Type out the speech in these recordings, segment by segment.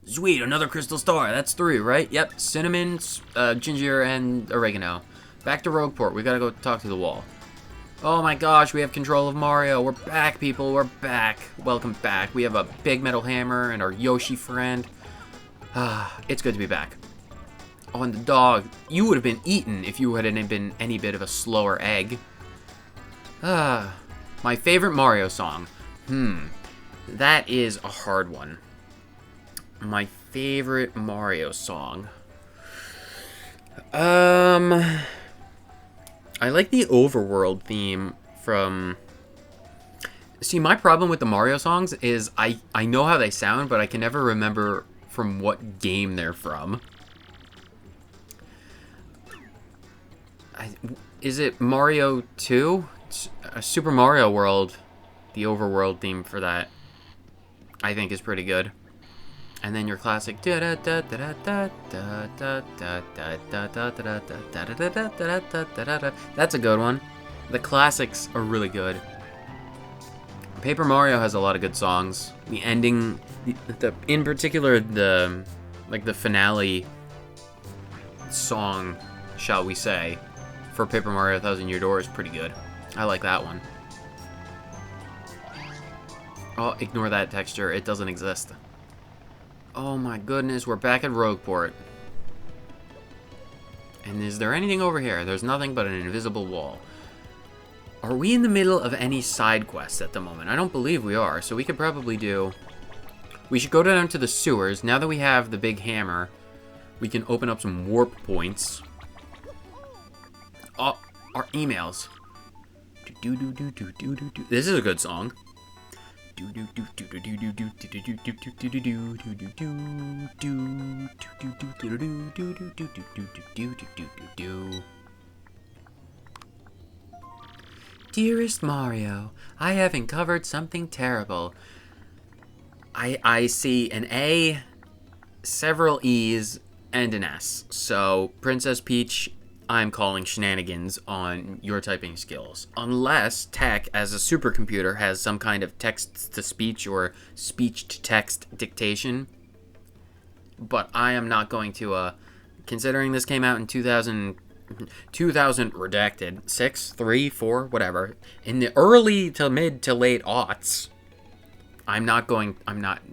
Sweet, another crystal star. That's 3, right? Yep, cinnamon, ginger, and oregano. Back to Rogueport. We gotta go talk to the wall. Oh my gosh, we have control of Mario. We're back, people. We're back. Welcome back. We have a big metal hammer and our Yoshi friend. It's good to be back. Oh, and the dog. You would have been eaten if you hadn't been any bit of a slower egg. My favorite Mario song. That is a hard one. My favorite Mario song. I like the overworld theme from... See, my problem with the Mario songs is I know how they sound, but I can never remember from what game they're from. Is it Mario 2? Super Mario World, the overworld theme for that, I think is pretty good. And then your classic. That's a good one. The classics are really good. Paper Mario has a lot of good songs. The ending, in particular, the finale song, shall we say, for Paper Mario Thousand Year Door is pretty good. I like that one. Oh, ignore that texture. It doesn't exist. Oh my goodness, we're back at Rogueport. And is there anything over here? There's nothing but an invisible wall. Are we in the middle of any side quests at the moment? I don't believe we are, so we could probably do... We should go down to the sewers. Now that we have the big hammer, we can open up some warp points. Oh, our emails. This is a good song. Dearest Mario, I have uncovered something terrible. I see an A, several E's, and an S. So, Princess Peach, I'm calling shenanigans on your typing skills. Unless Tech, as a supercomputer, has some kind of text-to-speech or speech-to-text dictation. But I am not going to, considering this came out in 2000 redacted, 6, 3, 4, whatever, in the early to mid to late aughts, I'm not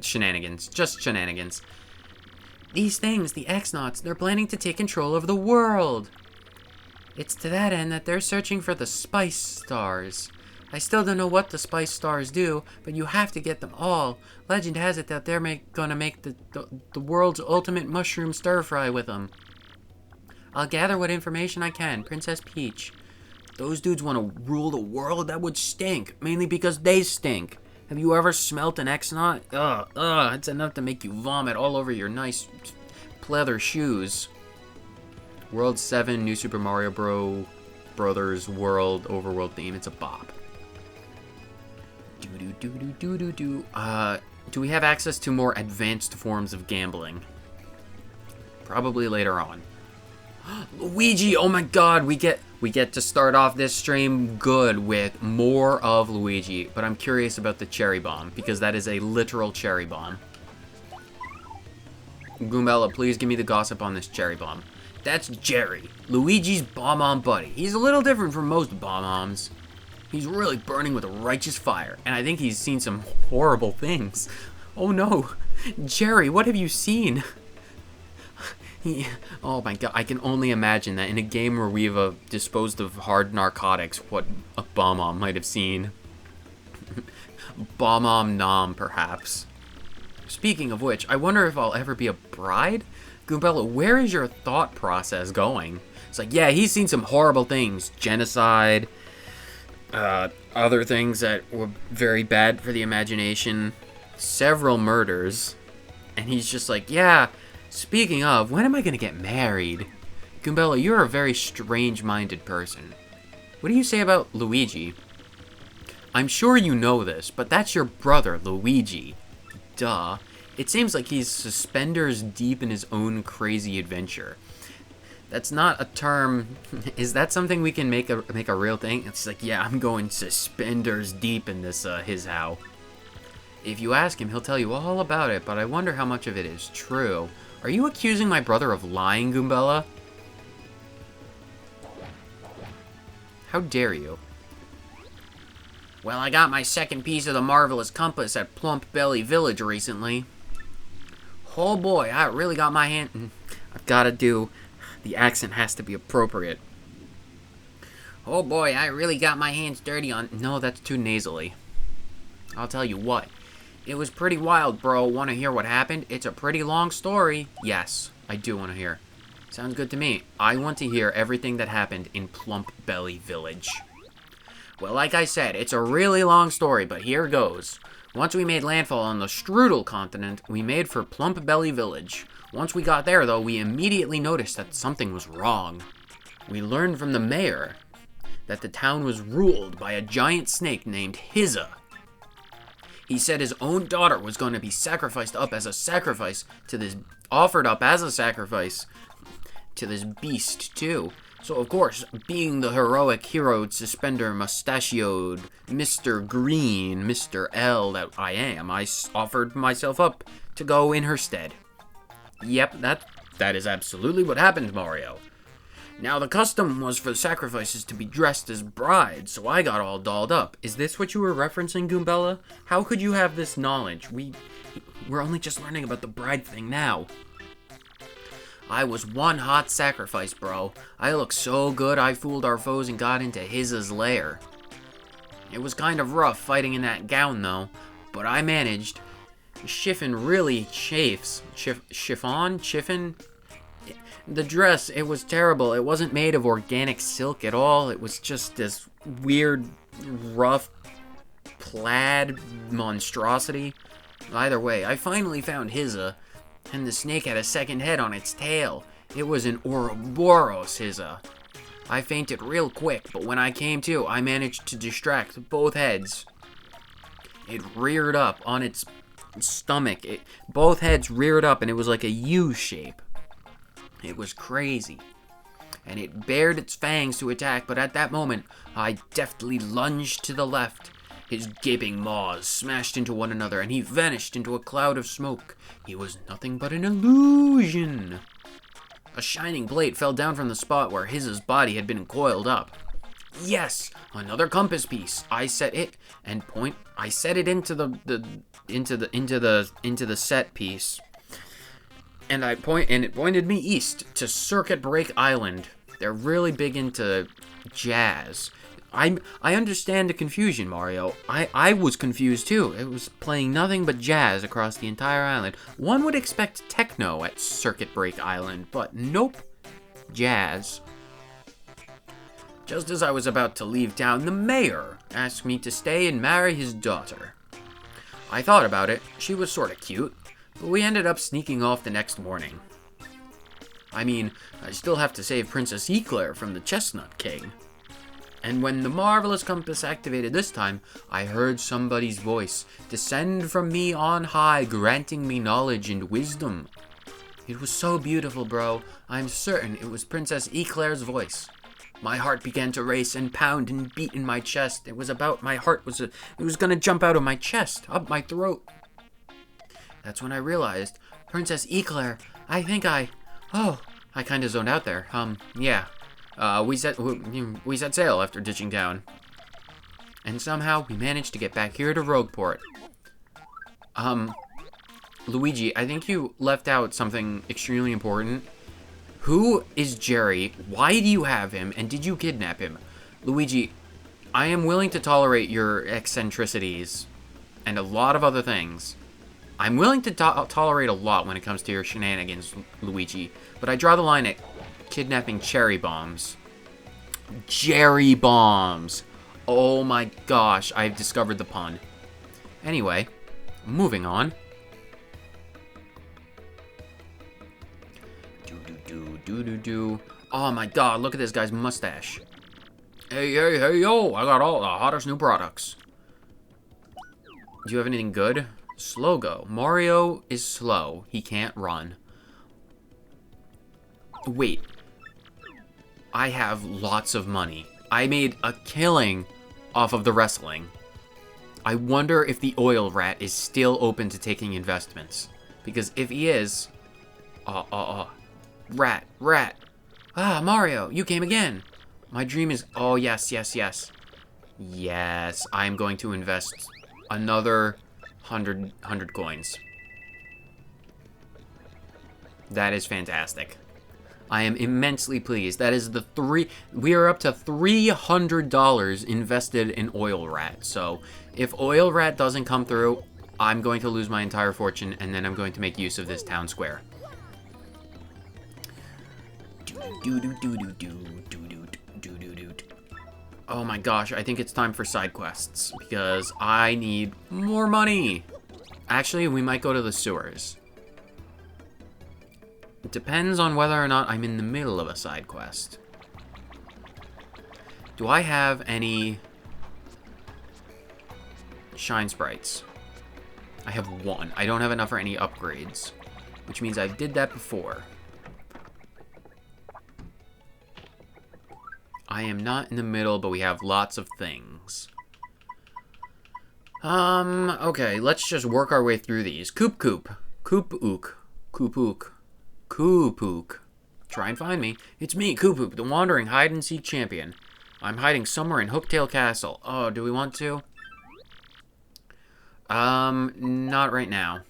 shenanigans, just shenanigans. These things, the X-Nauts, they're planning to take control of the world. It's to that end that they're searching for the Spice Stars. I still don't know what the Spice Stars do, but you have to get them all. Legend has it that they're gonna make the world's ultimate mushroom stir-fry with them. I'll gather what information I can, Princess Peach. Those dudes want to rule the world? That would stink, mainly because they stink. Have you ever smelt an X-Naut? It's enough to make you vomit all over your nice pleather shoes. World 7, New Super Mario Brothers World Overworld theme. It's a bop. Do we have access to more advanced forms of gambling? Probably later on. Luigi, oh my god, we get to start off this stream good with more of Luigi, but I'm curious about the cherry bomb, because that is a literal cherry bomb. Goombella, please give me the gossip on this cherry bomb. That's Jerry, Luigi's bomb-on buddy. He's a little different from most bomb-oms. He's really burning with a righteous fire, and I think he's seen some horrible things. Oh no, Jerry, what have you seen? Oh my god, I can only imagine that in a game where we've disposed of hard narcotics, what a Bomb-Omb might have seen. Bomb-Omb Nom, perhaps. Speaking of which, I wonder if I'll ever be a bride? Goombella, where is your thought process going? It's like, yeah, he's seen some horrible things. Genocide, other things that were very bad for the imagination, several murders, and he's just like, yeah... Speaking of, when am I gonna get married? Goombella, you're a very strange-minded person. What do you say about Luigi? I'm sure you know this, but that's your brother, Luigi. Duh. It seems like he's suspenders deep in his own crazy adventure. That's not a term... Is that something we can make a real thing? It's like, yeah, I'm going suspenders deep in this, his how. If you ask him, he'll tell you all about it, but I wonder how much of it is true. Are you accusing my brother of lying, Goombella? How dare you? Well, I got my second piece of the marvelous compass at Plump Belly Village recently. Oh boy, I really got my hand... I've got to do... The accent has to be appropriate. Oh boy, I really got my hands dirty on... No, that's too nasally. I'll tell you what. It was pretty wild, bro. Want to hear what happened? It's a pretty long story. Yes, I do want to hear. Sounds good to me. I want to hear everything that happened in Plump Belly Village. Well, like I said, it's a really long story, but here goes. Once we made landfall on the Strudel continent, we made for Plump Belly Village. Once we got there, though, we immediately noticed that something was wrong. We learned from the mayor that the town was ruled by a giant snake named Hizza. He said his own daughter was going to be sacrificed up as a sacrifice to this... Offered up as a sacrifice to this beast, too. So, of course, being the heroic hero, suspender, mustachioed, Mr. Green, Mr. L that I am, I offered myself up to go in her stead. Yep, that is absolutely what happened, Mario. Now, the custom was for the sacrifices to be dressed as brides, so I got all dolled up. Is this what you were referencing, Goombella? How could you have this knowledge? We're only just learning about the bride thing now. I was one hot sacrifice, bro. I looked so good I fooled our foes and got into Hizza's lair. It was kind of rough fighting in that gown, though, but I managed. Chiffon really chafes. Chiffon? The dress, it was terrible. It wasn't made of organic silk at all. It was just this weird, rough, plaid monstrosity. Either way, I finally found Hizza, and the snake had a second head on its tail. It was an Ouroboros Hizza. I fainted real quick, but when I came to, I managed to distract both heads. It reared up on its stomach. Both heads reared up, and it was like a U shape. It was crazy. And it bared its fangs to attack, but at that moment, I deftly lunged to the left. His gaping maws smashed into one another, and he vanished into a cloud of smoke. He was nothing but an illusion. A shining blade fell down from the spot where Hiz's body had been coiled up. Yes, another compass piece. I set it into the set piece. And it pointed me east to Circuit Break Island. They're really big into jazz. I understand the confusion, Mario. I was confused too. It was playing nothing but jazz across the entire island. One would expect techno at Circuit Break Island, but nope. Jazz. Just as I was about to leave town, the mayor asked me to stay and marry his daughter. I thought about it. She was sorta cute. But we ended up sneaking off the next morning. I mean, I still have to save Princess Eclair from the Chestnut King. And when the marvelous compass activated this time, I heard somebody's voice descend from me on high, granting me knowledge and wisdom. It was so beautiful, bro. I'm certain it was Princess Eclair's voice. My heart began to race and pound and beat in my chest. It was gonna jump out of my chest, up my throat. That's when I realized, Princess Eclair, I kinda zoned out there. Yeah. We set sail after ditching town. And somehow we managed to get back here to Rogueport. Luigi, I think you left out something extremely important. Who is Jerry? Why do you have him? And did you kidnap him? Luigi, I am willing to tolerate your eccentricities and a lot of other things. I'm willing to tolerate a lot when it comes to your shenanigans, Luigi, but I draw the line at kidnapping cherry bombs. Cherry bombs! Oh my gosh, I've discovered the pun. Anyway, moving on. Oh my god, look at this guy's mustache. Hey, yo, I got all the hottest new products. Do you have anything good? Slow go. Mario is slow. He can't run. Wait. I have lots of money. I made a killing off of the wrestling. I wonder if the oil rat is still open to taking investments. Because if he is... Rat. Ah, Mario, you came again. My dream is... Oh, yes. Yes, I'm going to invest another 100 coins. That is fantastic. I am immensely pleased. That is we are up to $300 invested in Oil Rat. So if Oil Rat doesn't come through, I'm going to lose my entire fortune, and then I'm going to make use of this town square. Oh my gosh, I think it's time for side quests, because I need more money. Actually, we might go to the sewers. It depends on whether or not I'm in the middle of a side quest. Do I have any shine sprites? I have one. I don't have enough for any upgrades, which means I did that before. I am not in the middle, but we have lots of things. Okay, let's just work our way through these. Koop. Try and find me. It's me, Koop, the wandering hide-and-seek champion. I'm hiding somewhere in Hooktail Castle. Oh, do we want to? Not right now.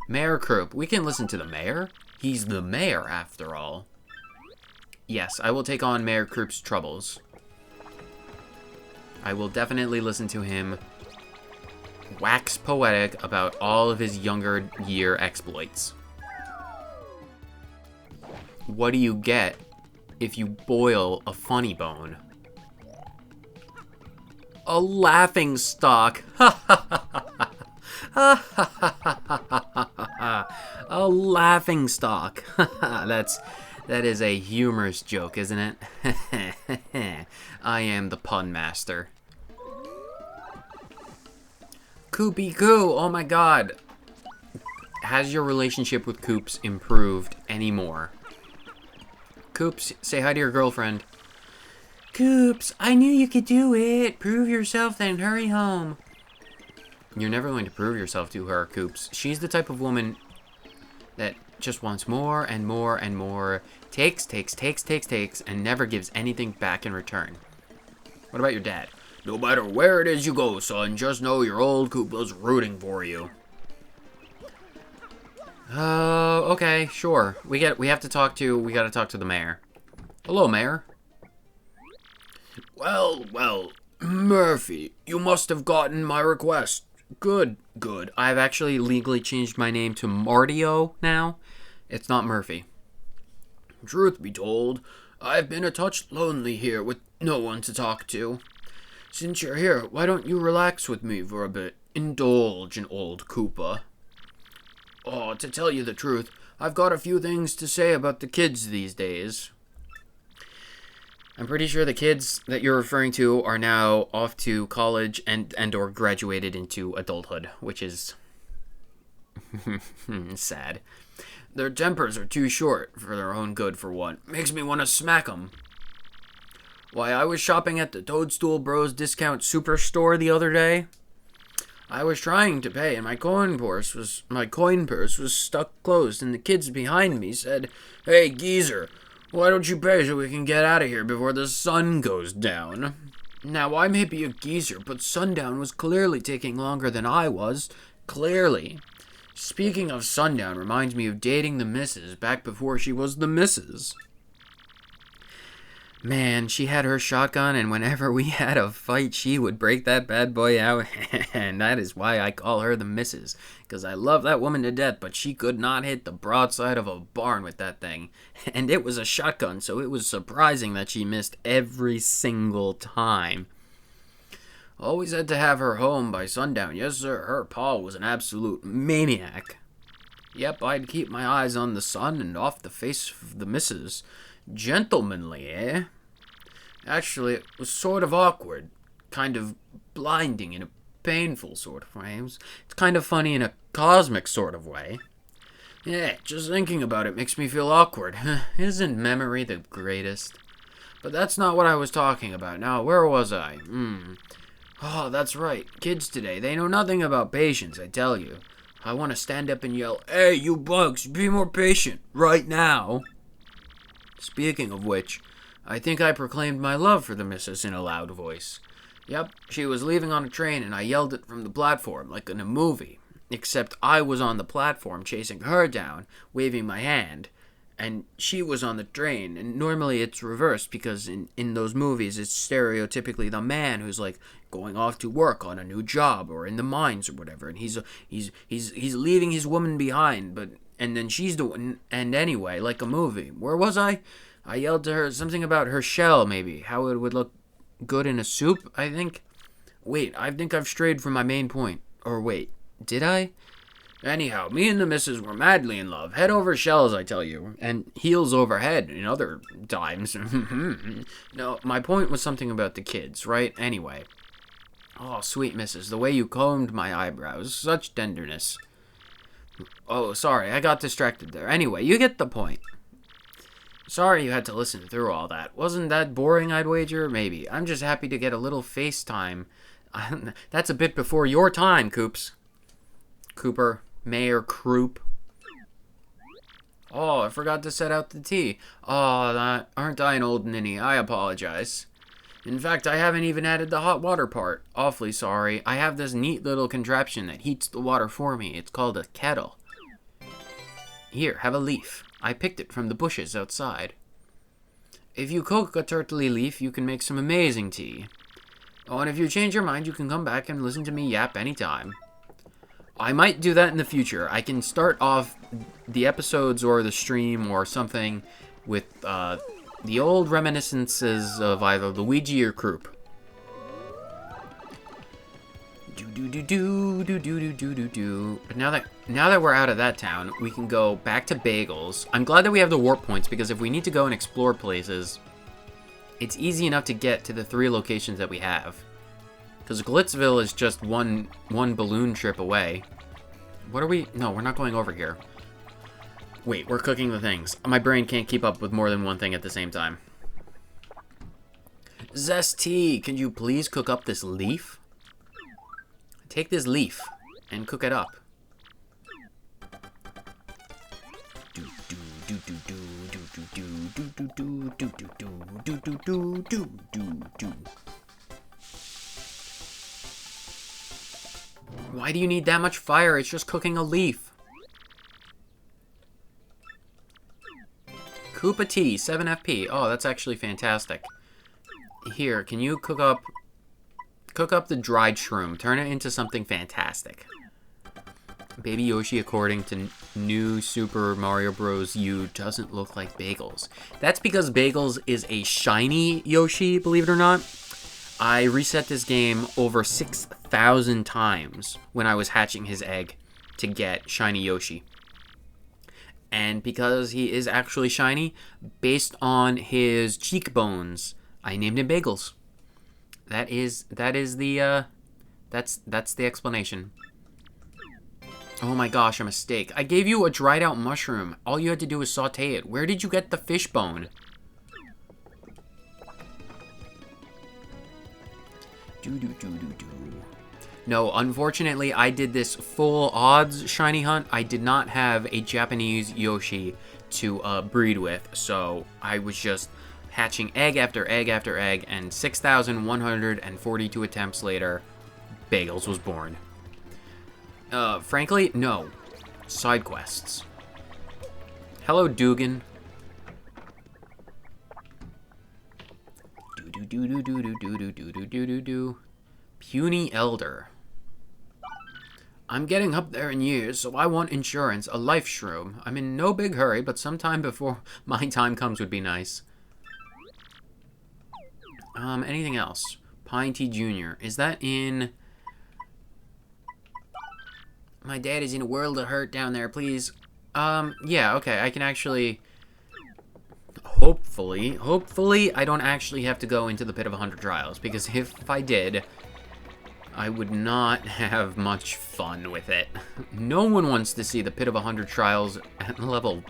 Mayor Kroop. We can listen to the mayor. He's the mayor, after all. Yes, I will take on Mayor Kroop's troubles. I will definitely listen to him wax poetic about all of his younger year exploits. What do you get if you boil a funny bone? A laughing stock. A laughing stock. That is a humorous joke, isn't it? I am the pun master. Koopy Koo, oh my god. Has your relationship with Kroops improved anymore? Kroops, say hi to your girlfriend. Kroops, I knew you could do it. Prove yourself, then hurry home. You're never going to prove yourself to her, Kroops. She's the type of woman that just wants more and more and more. Takes, and never gives anything back in return. What about your dad? No matter where it is you go, son, just know your old Koopa's rooting for you. Okay, sure. We gotta talk to the mayor. Hello, mayor. Well, Murphy, you must have gotten my request. Good. I've actually legally changed my name to Martio now. It's not Murphy. Truth be told, I've been a touch lonely here with no one to talk to. Since you're here, why don't you relax with me for a bit? Indulge in old Koopa. Oh, to tell you the truth, I've got a few things to say about the kids these days. I'm pretty sure the kids that you're referring to are now off to college and or graduated into adulthood, which is sad. Their tempers are too short for their own good, for one. Makes me want to smack them. Why, I was shopping at the Toadstool Bros Discount Superstore the other day. I was trying to pay, and my coin purse was stuck closed, and the kids behind me said, "Hey, geezer, why don't you pay so we can get out of here before the sun goes down?" Now, I may be a geezer, but sundown was clearly taking longer than I was. Clearly. Speaking of sundown reminds me of dating the missus back before she was the missus. Man, she had her shotgun, and whenever we had a fight, she would break that bad boy out, and that is why I call her the missus, because I love that woman to death, but she could not hit the broadside of a barn with that thing, and it was a shotgun, so it was surprising that she missed every single time. Always had to have her home by sundown. Yes, sir, her pa was an absolute maniac. Yep, I'd keep my eyes on the sun and off the face of the missus. Gentlemanly, eh? Actually, it was sort of awkward. Kind of blinding in a painful sort of way. It's kind of funny in a cosmic sort of way. Yeah, just thinking about it makes me feel awkward. Isn't memory the greatest? But that's not what I was talking about. Now, where was I? Oh, that's right. Kids today, they know nothing about patience, I tell you. I want to stand up and yell, "Hey, you bugs, be more patient, right now." Speaking of which, I think I proclaimed my love for the missus in a loud voice. Yep, she was leaving on a train and I yelled it from the platform like in a movie. Except I was on the platform chasing her down, waving my hand. And she was on the train, and normally it's reversed because in those movies it's stereotypically the man who's like going off to work on a new job or in the mines or whatever, and he's leaving his woman behind, but and then she's the one. And anyway, like a movie. Where was I? I yelled to her something about her shell, maybe how it would look good in a soup. I think. Wait, I think I've strayed from my main point. Or wait, did I? Anyhow, me and the missus were madly in love. Head over shells, I tell you. And heels over head in other times. No, my point was something about the kids, right? Anyway. Oh, sweet missus, the way you combed my eyebrows. Such tenderness. Oh, sorry, I got distracted there. Anyway, you get the point. Sorry you had to listen through all that. Wasn't that boring, I'd wager? Maybe. I'm just happy to get a little FaceTime. That's a bit before your time, Kroops. Cooper. Mayor Kroop. Oh, I forgot to set out the tea. Oh, aren't I an old ninny? I apologize. In fact, I haven't even added the hot water part. Awfully sorry. I have this neat little contraption that heats the water for me. It's called a kettle. Here, have a leaf. I picked it from the bushes outside. If you cook a turtley leaf, you can make some amazing tea. Oh, and if you change your mind, you can come back and listen to me yap anytime. I might do that in the future. I can start off the episodes or the stream or something with the old reminiscences of either Luigi or Kroop. But now that we're out of that town, we can go back to Bagels. I'm glad that we have the warp points because if we need to go and explore places, it's easy enough to get to the 3 locations that we have. Because Glitzville is just one balloon trip away. What are we? No, we're not going over here. Wait, we're cooking the things. My brain can't keep up with more than one thing at the same time. Zesty, can you please cook up this leaf? Take this leaf and cook it up. Why do you need that much fire? It's just cooking a leaf. Koopa tea, 7 FP. Oh, that's actually fantastic. Here, can you cook up the dried shroom? Turn it into something fantastic. Baby Yoshi, according to New Super Mario Bros. U, doesn't look like Bagels. That's because Bagels is a shiny Yoshi, believe it or not. I reset this game over 6,000 times when I was hatching his egg to get shiny Yoshi. And because he is actually shiny, based on his cheekbones, I named him Bagels. That's the explanation. Oh my gosh, a mistake. I gave you a dried out mushroom. All you had to do was saute it. Where did you get the fish bone? No, unfortunately, I did this full odds shiny hunt. I did not have a Japanese Yoshi to breed with, so I was just hatching egg after egg after egg, and 6,142 attempts later, Bagels was born. Frankly, no. Side quests. Hello, Dugan. Puny Elder. I'm getting up there in years, so I want insurance, a life shroom. I'm in no big hurry, but sometime before my time comes would be nice. Anything else? Pine Tea Jr. Is that in... My dad is in a world of hurt down there, please. Yeah, okay, I can actually... Hopefully, I don't actually have to go into the Pit of 100 Trials, because if I did, I would not have much fun with it. No one wants to see the Pit of 100 Trials at level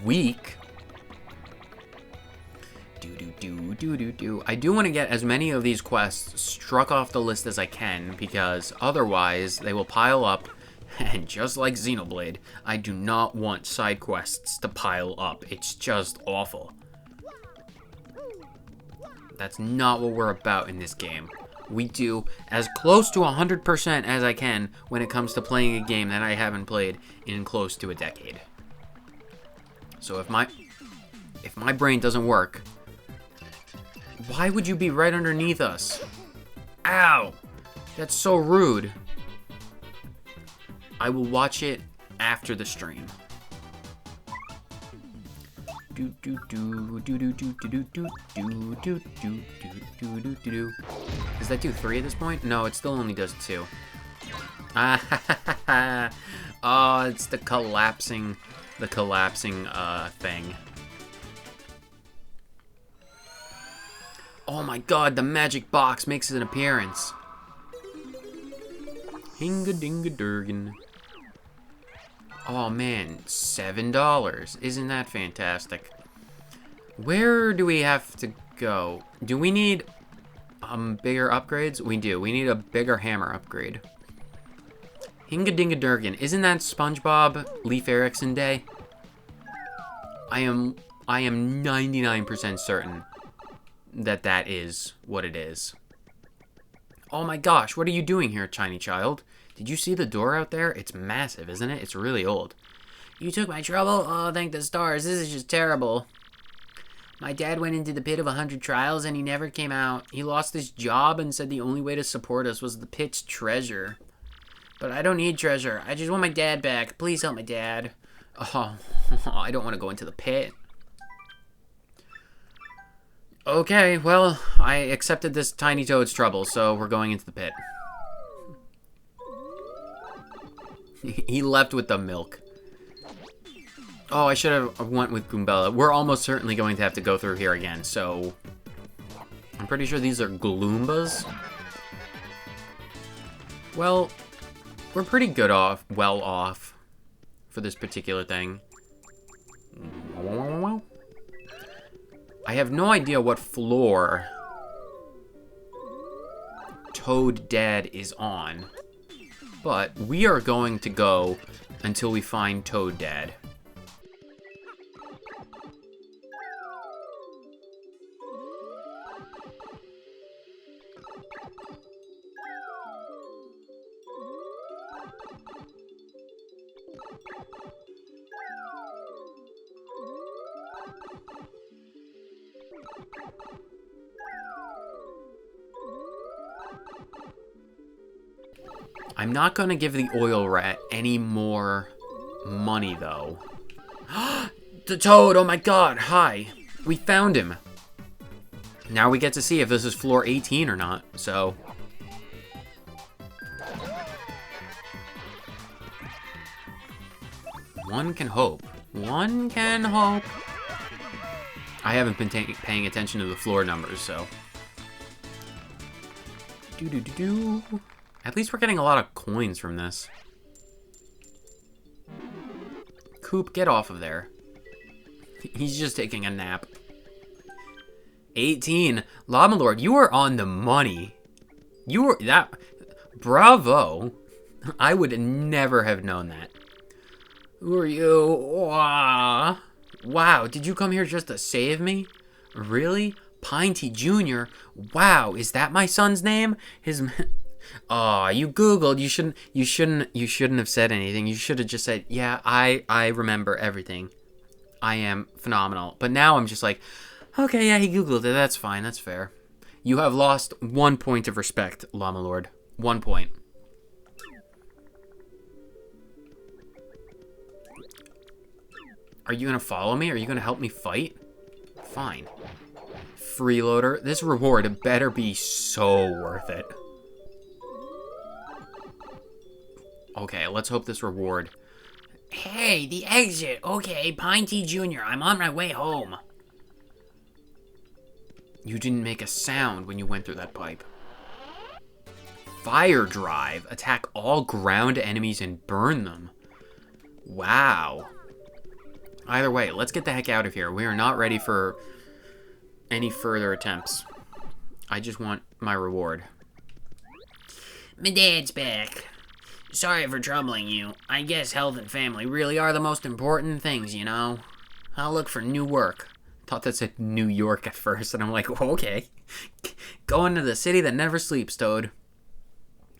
weak. I do want to get as many of these quests struck off the list as I can, because otherwise they will pile up, and just like Xenoblade, I do not want side quests to pile up. It's just awful. That's not what we're about in this game. We do as close to 100% as I can when it comes to playing a game that I haven't played in close to a decade. So if my brain doesn't work, why would you be right underneath us? Ow! That's so rude. I will watch it after the stream. Does that do 3 at this point? No, it still only does 2. Oh, it's the collapsing thing. Oh my god, the magic box makes an appearance. Hinga-dinga-durgan. Oh man, $7. Isn't that fantastic? Where do we have to go? Do we need bigger upgrades? We do. We need a bigger hammer upgrade. Hinga-dinga-durgan. Isn't that SpongeBob Leif Erikson Day? I am 99% certain that that is what it is. Oh my gosh, what are you doing here, tiny child? Did you see the door out there? It's massive, isn't it? It's really old. You took my trouble? Oh, thank the stars. This is just terrible. My dad went into the pit of 100 trials and he never came out. He lost his job and said the only way to support us was the pit's treasure. But I don't need treasure. I just want my dad back. Please help my dad. Oh, I don't want to go into the pit. Okay, well, I accepted this tiny toad's trouble, so we're going into the pit. He left with the milk. Oh, I should have went with Goombella. We're almost certainly going to have to go through here again, so... I'm pretty sure these are Gloombas. Well, we're pretty well off for this particular thing. I have no idea what floor Toad Dad is on, but we are going to go until we find Toad Dad. I'm not gonna give the oil rat any more money, though. The toad! Oh my god! Hi! We found him! Now we get to see if this is floor 18 or not, so... One can hope. One can hope. I haven't been paying attention to the floor numbers, so... Do-do-do-do... At least we're getting a lot of coins from this. Coop, get off of there. He's just taking a nap. 18. Llama Lord, you are on the money. You were... that... Bravo. I would never have known that. Who are you? Wow, did you come here just to save me? Really? Piney Jr.? Wow, is that my son's name? His... Aw, you Googled. You shouldn't have said anything. You should have just said, yeah, I remember everything. I am phenomenal. But now I'm just like, okay, yeah, he Googled it. That's fine. That's fair. You have lost 1 point of respect, Llama Lord. 1 point. Are you gonna follow me? Are you gonna help me fight? Fine. Freeloader. This reward better be so worth it. Okay, let's hope this reward... Hey, the exit! Okay, Piney Jr., I'm on my way home. You didn't make a sound when you went through that pipe. Fire Drive. Attack all ground enemies and burn them. Wow. Either way, let's get the heck out of here. We are not ready for any further attempts. I just want my reward. My dad's back. Sorry for troubling you. I guess health and family really are the most important things, you know? I'll look for new work. Thought that said New York at first, and I'm like, oh, okay. Going to the city that never sleeps, Toad.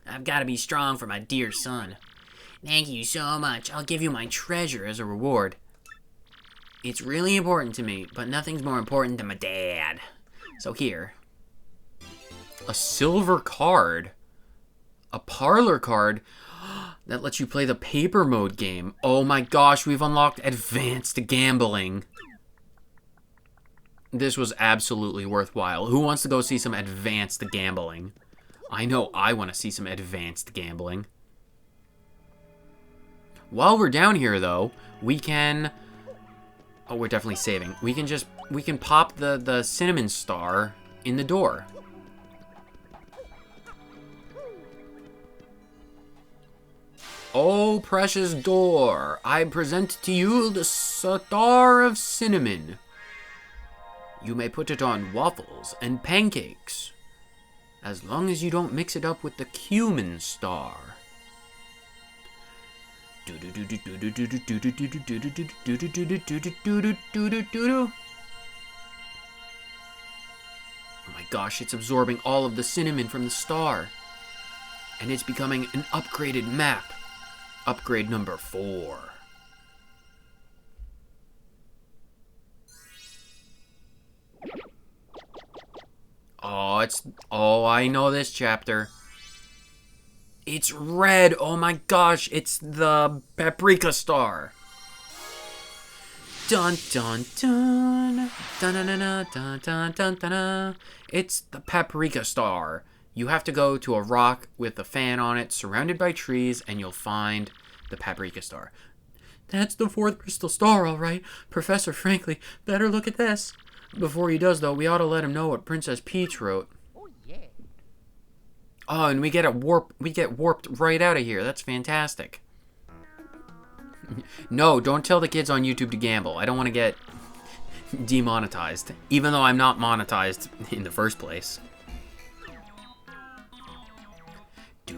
I've got to be strong for my dear son. Thank you so much. I'll give you my treasure as a reward. It's really important to me, but nothing's more important than my dad. So here. A silver card? A parlor card? That lets you play the paper mode game. Oh my gosh, we've unlocked advanced gambling. This was absolutely worthwhile. Who wants to go see some advanced gambling? I know I want to see some advanced gambling. While we're down here, though, we can... Oh, we're definitely saving. We can pop the cinnamon star in the door. Oh, precious door, I present to you the star of cinnamon. You may put it on waffles and pancakes, as long as you don't mix it up with the cumin star. Oh my gosh, it's absorbing all of the cinnamon from the star. And it's becoming an upgraded map. Upgrade number 4. Oh, I know this chapter. It's red. Oh my gosh, it's the paprika star. Dun dun dun. Dun dun dun dun dun dun dun. It's the paprika star. You have to go to a rock with a fan on it, surrounded by trees, and you'll find the paprika star. That's the 4th crystal star, all right. Professor Frankly, better look at this. Before he does, though, we ought to let him know what Princess Peach wrote. Oh, yeah. Oh, and we get warped right out of here. That's fantastic. No, don't tell the kids on YouTube to gamble. I don't want to get demonetized, even though I'm not monetized in the first place. The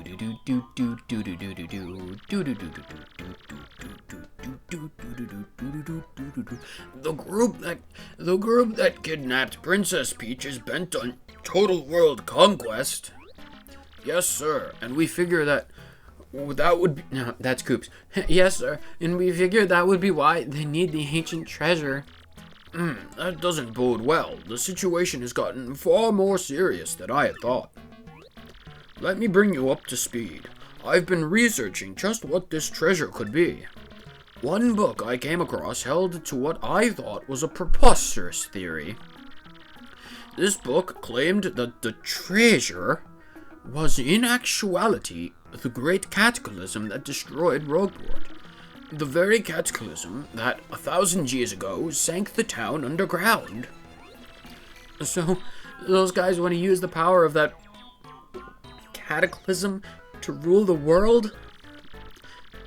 group that kidnapped Princess Peach is bent on total world conquest. Yes, sir. And we figure that would be... No, that's Kroops. Yes, sir. And we figure that would be why they need the ancient treasure. That doesn't bode well. The situation has gotten far more serious than I had thought. Let me bring you up to speed. I've been researching just what this treasure could be. One book I came across held to what I thought was a preposterous theory. This book claimed that the treasure was in actuality the great cataclysm that destroyed Rogueport. The very cataclysm that 1,000 years ago sank the town underground. So, those guys want to use the power of that cataclysm to rule the world?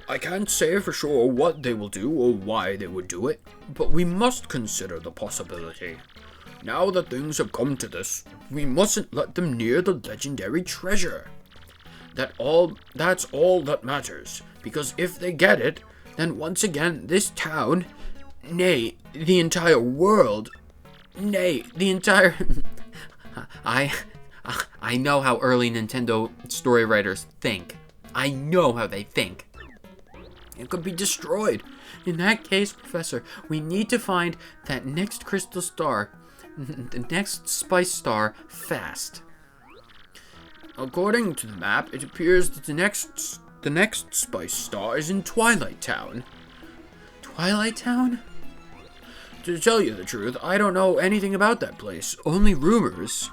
I can't say for sure what they will do or why they would do it, but we must consider the possibility. Now that things have come to this, we mustn't let them near the legendary treasure. That's all that matters, because if they get it, then once again this town, nay, the entire world, nay, the entire... I know how early Nintendo story writers think. I know how they think. It could be destroyed. In that case, Professor, we need to find that next crystal star, the next spice star, fast. According to the map, it appears that the next spice star is in Twilight Town. Twilight Town? To tell you the truth, I don't know anything about that place. Only rumors.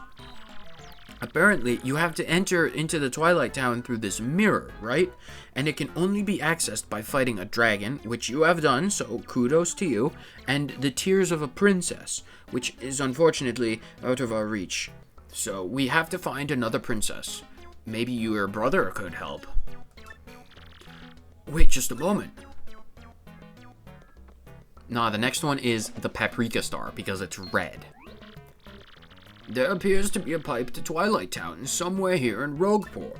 Apparently, you have to enter into the Twilight Town through this mirror, right? And it can only be accessed by fighting a dragon, which you have done, so kudos to you, and the tears of a princess, which is unfortunately out of our reach. So we have to find another princess. Maybe your brother could help. Wait just a moment. Nah, the next one is the paprika star, because it's red. There appears to be a pipe to Twilight Town somewhere here in Rogueport.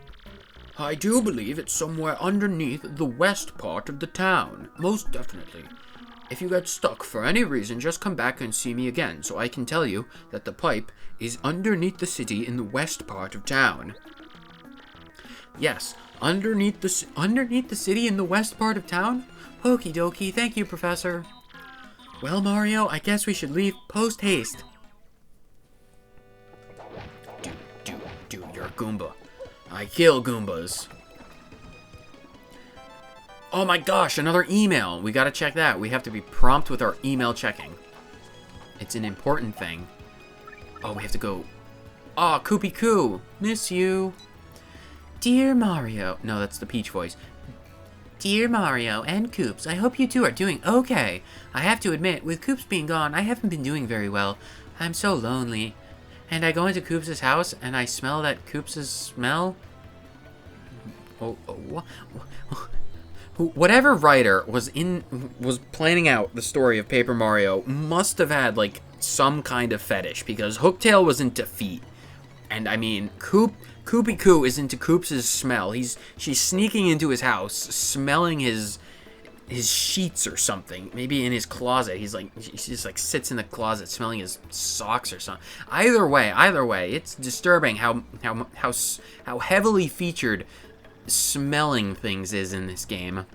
I do believe it's somewhere underneath the west part of the town. Most definitely. If you get stuck for any reason, just come back and see me again, so I can tell you that the pipe is underneath the city in the west part of town. Yes, underneath the city in the west part of town? Okie dokie, thank you, Professor. Well, Mario, I guess we should leave post-haste. You're a Goomba. I kill Goombas. Oh my gosh, another email. We gotta check that. We have to be prompt with our email checking. It's an important thing. Oh, we have to go. Aw, Koopy Koo. Miss you. Dear Mario. No, that's the Peach voice. Dear Mario and Kroops, I hope you two are doing okay. I have to admit, with Kroops being gone, I haven't been doing very well. I'm so lonely. And I go into Kroops' house, and I smell that Kroops' smell. Whatever writer was planning out the story of Paper Mario must have had, like, some kind of fetish, because Hooktail was into feet. And, I mean, Koopy Koo is into Kroops' smell. She's sneaking into his house, smelling his sheets or something. Maybe in his closet. She just like sits in the closet smelling his socks or something. Either way, it's disturbing how heavily featured smelling things is in this game.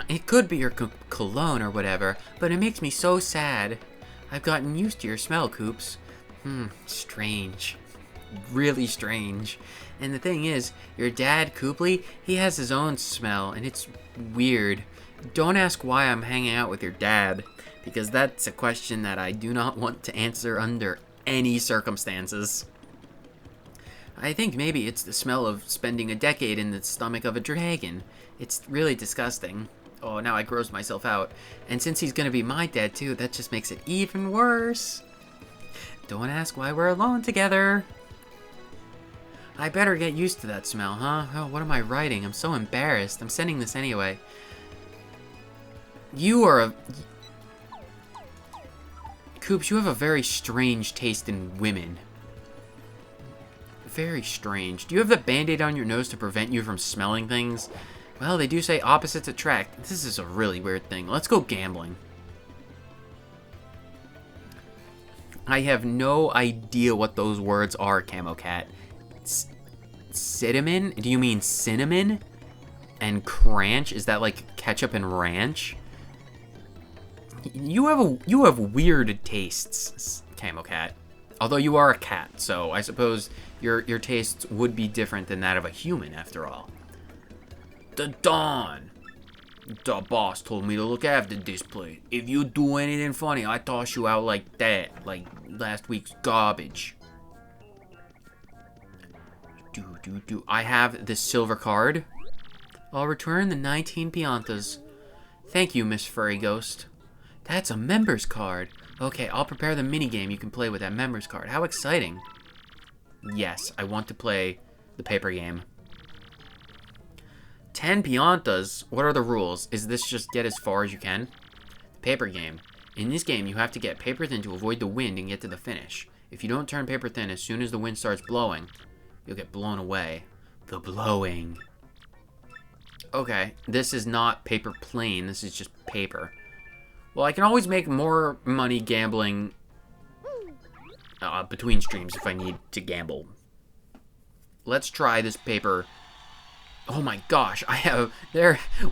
It could be your cologne or whatever, but it makes me so sad. I've gotten used to your smell, Kroops. Strange. Really strange. And the thing is, your dad, Kooply, he has his own smell, and it's weird. Don't ask why I'm hanging out with your dad, because that's a question that I do not want to answer under any circumstances. I think maybe it's the smell of spending a decade in the stomach of a dragon. It's really disgusting. Oh, now I grossed myself out. And since he's gonna be my dad too, that just makes it even worse. Don't ask why we're alone together. I better get used to that smell, huh? Oh, what am I writing? I'm so embarrassed. I'm sending this anyway. Kroops, you have a very strange taste in women. Very strange. Do you have the Band-Aid on your nose to prevent you from smelling things? Well, they do say opposites attract. This is a really weird thing. Let's go gambling. I have no idea what those words are, Camo Cat. Cinnamon? Do you mean cinnamon? And cranch? Is that like ketchup and ranch? You have weird tastes, Camo Cat. Although you are a cat, so I suppose your tastes would be different than that of a human, after all. The Dawn. The boss told me to look after this place. If you do anything funny, I toss you out like that, like last week's garbage. I have the silver card. I'll return the 19 Piantas. Thank you, Miss Furry Ghost. That's a member's card. Okay, I'll prepare the minigame you can play with that member's card. How exciting. Yes, I want to play the paper game. 10 Piantas? What are the rules? Is this just get as far as you can? Paper game. In this game, you have to get paper thin to avoid the wind and get to the finish. If you don't turn paper thin as soon as the wind starts blowing, you'll get blown away. The blowing. Okay, this is not paper plane. This is just paper. Well, I can always make more money gambling between streams if I need to gamble. Let's try this paper. Oh my gosh, I have...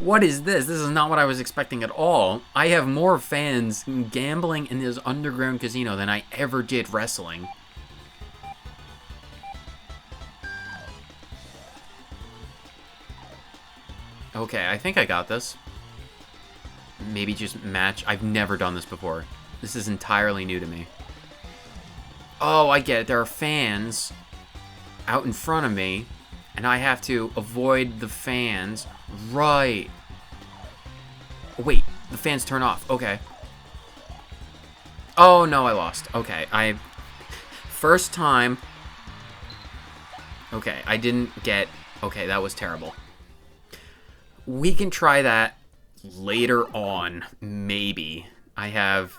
What is this? This is not what I was expecting at all. I have more fans gambling in this underground casino than I ever did wrestling. Okay, I think I got this. Maybe just match. I've never done this before. This is entirely new to me. Oh, I get it. There are fans out in front of me, and I have to avoid the fans. Right. Wait, the fans turn off. Okay. Oh, no, I lost. Okay, First time. Okay, I didn't get... Okay, that was terrible. We can try that later on, maybe. I have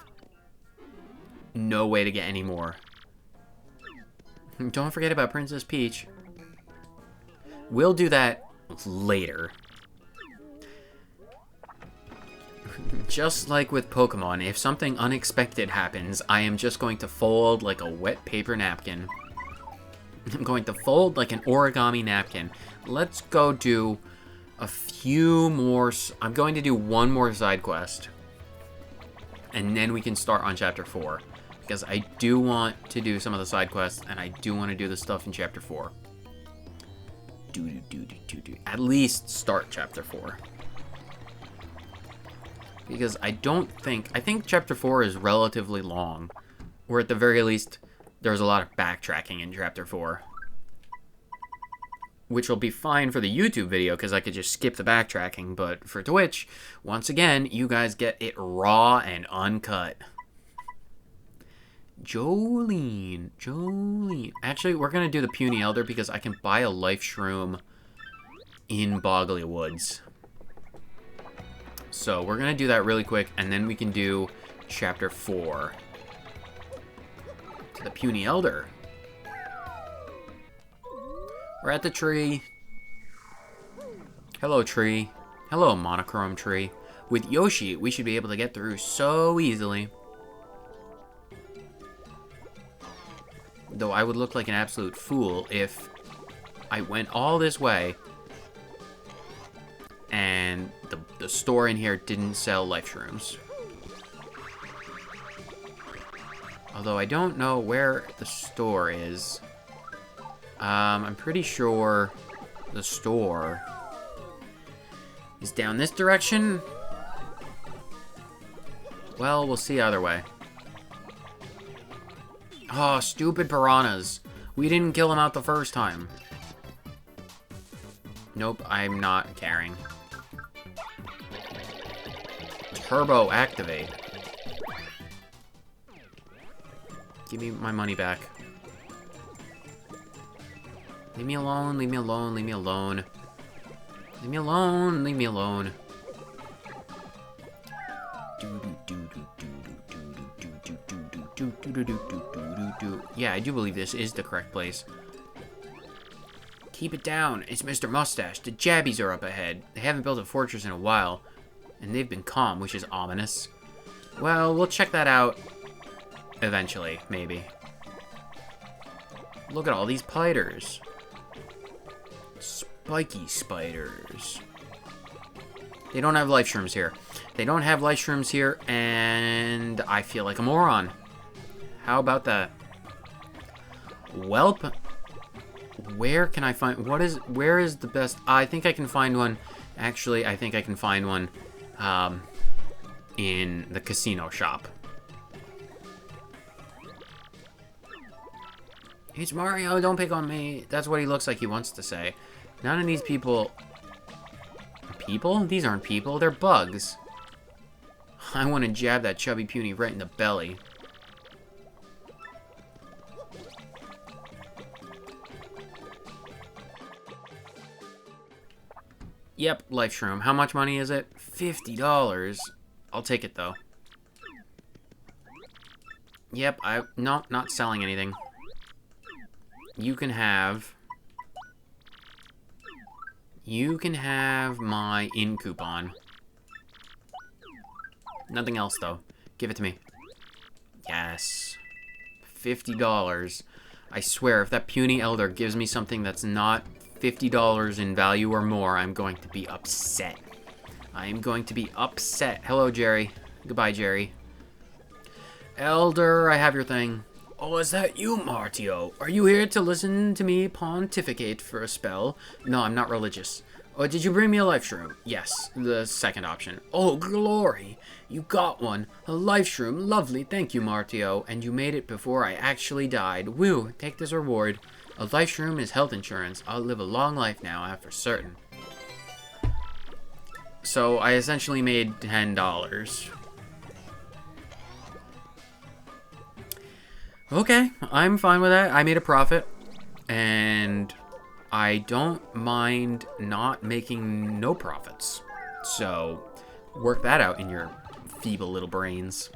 no way to get any more. Don't forget about Princess Peach. We'll do that later. Just like with Pokemon, if something unexpected happens, I am just going to fold like a wet paper napkin. I'm going to fold like an origami napkin. Let's go do a few more. I'm going to do one more side quest. And then we can start on Chapter 4. Because I do want to do some of the side quests, and I do want to do the stuff in Chapter 4. At least start Chapter 4. Because I think Chapter 4 is relatively long. Or at the very least, there's a lot of backtracking in Chapter 4. Which will be fine for the YouTube video, because I could just skip the backtracking. But for Twitch, once again, you guys get it raw and uncut. Jolene. Actually, we're going to do the Puny Elder, because I can buy a life shroom in Boggly Woods. So we're going to do that really quick, and then we can do Chapter 4. To the Puny Elder. We're at the tree. Hello, tree. Hello, monochrome tree. With Yoshi, we should be able to get through so easily. Though I would look like an absolute fool if I went all this way and the store in here didn't sell life shrooms. Although I don't know where the store is. I'm pretty sure the store is down this direction. Well, we'll see either way. Oh, stupid piranhas. We didn't kill them out the first time. Nope, I'm not caring. Turbo activate. Give me my money back. Leave me alone, leave me alone, leave me alone. Leave me alone, leave me alone. Yeah, I do believe this is the correct place. Keep it down. It's Mr. Mustache. The Jabbies are up ahead. They haven't built a fortress in a while, and they've been calm, which is ominous. Well, we'll check that out eventually, maybe. Look at all these spiders. Spiky spiders. They don't have life shrooms here. They don't have life shrooms here, and I feel like a moron. How about that? Welp. Where can I find... Where is the best... I think I can find one. Actually, I think I can find one in the casino shop. It's Mario, don't pick on me. That's what he looks like he wants to say. None of these people... People? These aren't people, they're bugs. I want to jab that chubby puny right in the belly. Yep, life shroom. How much money is it? $50. I'll take it, though. Yep, no, not selling anything. You can have my in coupon. Nothing else, though. Give it to me. Yes. $50. I swear, if that puny elder gives me something that's not $50 in value or more, I'm going to be upset. I am going to be upset. Hello, Jerry. Goodbye, Jerry. Elder, I have your thing. Oh, is that you, Martio? Are you here to listen to me pontificate for a spell? No, I'm not religious. Oh, did you bring me a life shroom? Yes, the second option. Oh, glory. You got one. A life shroom. Lovely. Thank you, Martio. And you made it before I actually died. Woo, take this reward. A life shroom is health insurance. I'll live a long life now, after certain. So, I essentially made $10. Okay, I'm fine with that. I made a profit. And I don't mind not making no profits. So, work that out in your feeble little brains.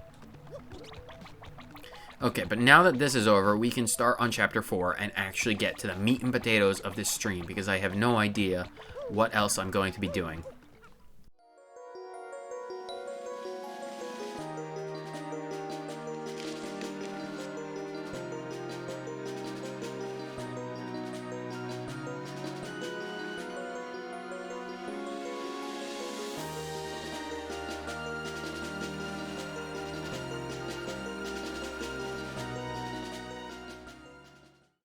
Okay, but now that this is over, we can start on chapter 4 and actually get to the meat and potatoes of this stream, because I have no idea what else I'm going to be doing.